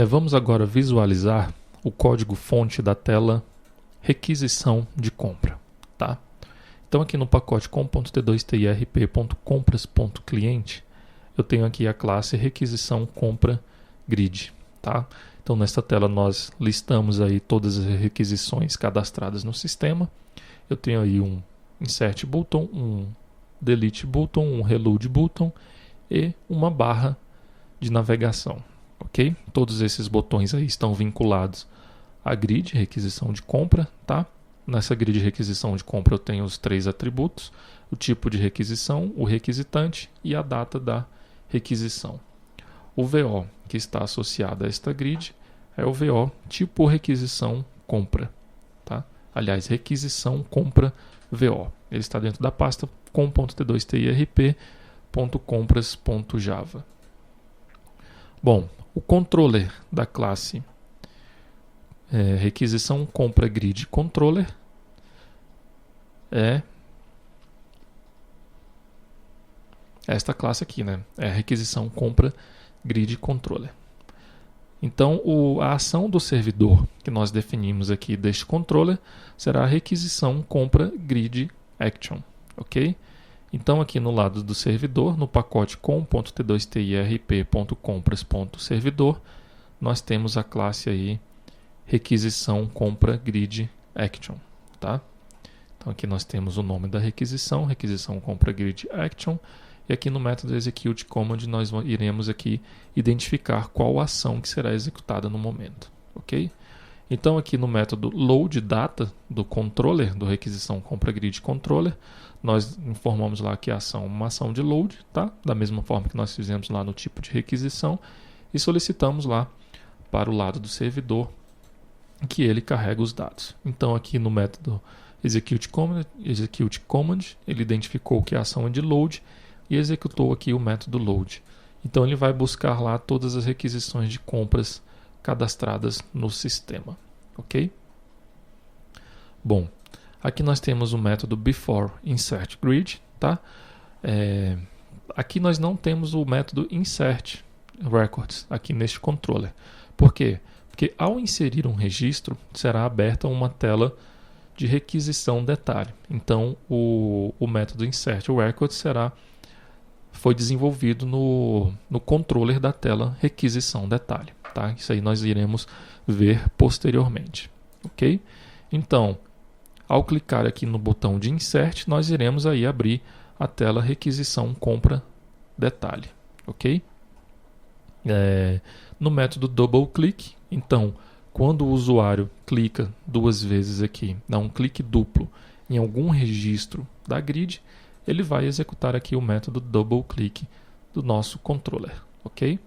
Vamos agora visualizar o código-fonte da tela requisição de compra. Tá? Então aqui no pacote com.t2tirp.compras.cliente eu tenho aqui a classe requisição compra grid. Tá? Então nesta tela nós listamos aí todas as requisições cadastradas no sistema. Eu tenho aí um insert button, um delete button, um reload button e uma barra de navegação. Ok? Todos esses botões aí estão vinculados à grid requisição de compra. Tá? Nessa grid requisição de compra eu tenho os 3 atributos: o tipo de requisição, o requisitante e a data da requisição. O VO que está associado a esta grid é o VO tipo requisição compra. Tá? Aliás, requisição compra VO. Ele está dentro da pasta com.t2tirp.compras.java. Bom, o controller da classe requisição compra grid controller é esta classe aqui, né? É a requisição compra grid controller. Então, a ação do servidor que nós definimos aqui deste controller será a requisição compra grid action, ok? Então, aqui no lado do servidor, no pacote com.t2tirp.compras.servidor, nós temos a classe aí requisição compra grid action, tá? Então, aqui nós temos o nome da requisição compra grid action. E aqui no método execute command nós iremos aqui identificar qual ação que será executada no momento, ok? Então aqui no método load data do controller, do requisição compra grid controller, nós informamos lá que a ação é uma ação de load, tá? Da mesma forma que nós fizemos lá no tipo de requisição, e solicitamos lá para o lado do servidor que ele carrega os dados. Então aqui no método execute command, ele identificou que a ação é de load e executou aqui o método load. Então ele vai buscar lá todas as requisições de compras cadastradas no sistema, ok? Bom, aqui nós temos o método before insert grid, tá? Aqui nós não temos o método insert records aqui neste controller. Por quê? Porque ao inserir um registro será aberta uma tela de requisição detalhe. Então o método insert records foi desenvolvido no controller da tela requisição detalhe. Tá? Isso aí nós iremos ver posteriormente. Ok? Então, ao clicar aqui no botão de insert, nós iremos aí abrir a tela requisição compra detalhe. Ok? No método double click, então, quando o usuário clica 2 vezes aqui, dá um clique duplo em algum registro da grid, ele vai executar aqui o método double click do nosso controller, ok?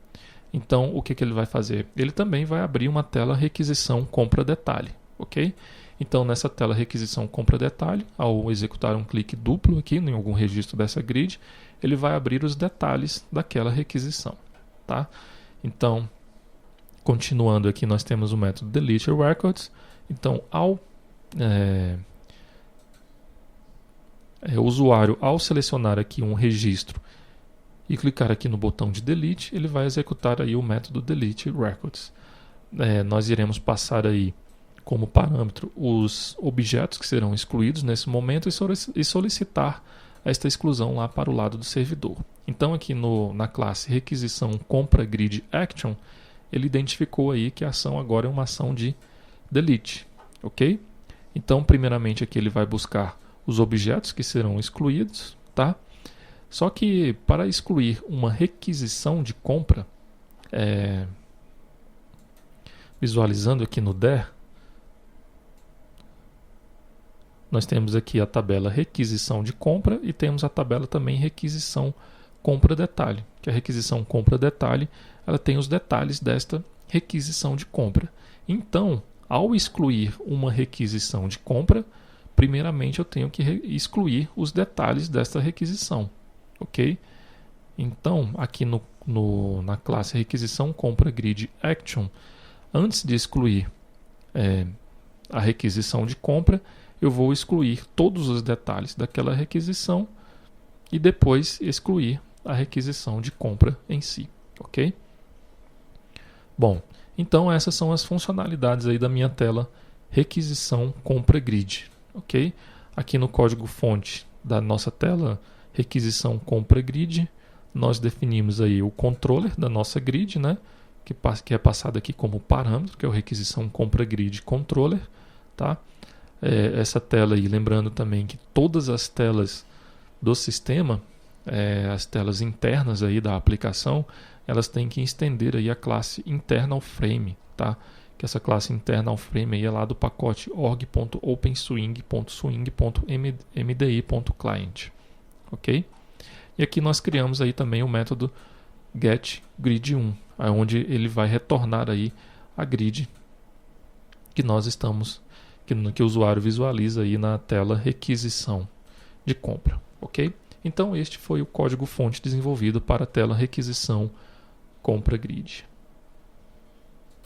Então, o que ele vai fazer? Ele também vai abrir uma tela requisição compra detalhe, ok? Então, nessa tela requisição compra detalhe, ao executar um clique duplo aqui em algum registro dessa grid, ele vai abrir os detalhes daquela requisição, tá? Então, continuando aqui, nós temos o método delete records. Então, o usuário, ao selecionar aqui um registro e clicar aqui no botão de delete, ele vai executar aí o método delete records. Nós iremos passar aí como parâmetro os objetos que serão excluídos nesse momento e solicitar esta exclusão lá para o lado do servidor. Então aqui na classe requisição compra grid action, ele identificou aí que a ação agora é uma ação de delete, ok? Então primeiramente aqui ele vai buscar os objetos que serão excluídos, tá? Só que para excluir uma requisição de compra, visualizando aqui no DER, nós temos aqui a tabela requisição de compra e temos a tabela também requisição compra detalhe, que a requisição compra detalhe, ela tem os detalhes desta requisição de compra. Então, ao excluir uma requisição de compra, primeiramente eu tenho que excluir os detalhes desta requisição, ok? Então, aqui na classe requisição compra grid action, antes de excluir a requisição de compra, eu vou excluir todos os detalhes daquela requisição e depois excluir a requisição de compra em si, ok? Bom, Então essas são as funcionalidades aí da minha tela requisição compra grid, ok? Aqui no código-fonte da nossa tela requisição compra grid, nós definimos aí o controller da nossa grid, né? Que é passado aqui como parâmetro, que é o requisição compra grid controller, tá? Essa tela aí, lembrando também que todas as telas do sistema, as telas internas aí da aplicação, elas têm que estender aí a classe internal frame, tá? Que essa classe internal frame aí é lá do pacote org.openswing.swing.mdi.client, ok? E aqui nós criamos aí também o método getGrid1, onde ele vai retornar aí a grid que nós estamos, que o usuário visualiza aí na tela requisição de compra, ok? Então este foi o código-fonte desenvolvido para a tela requisição compra grid.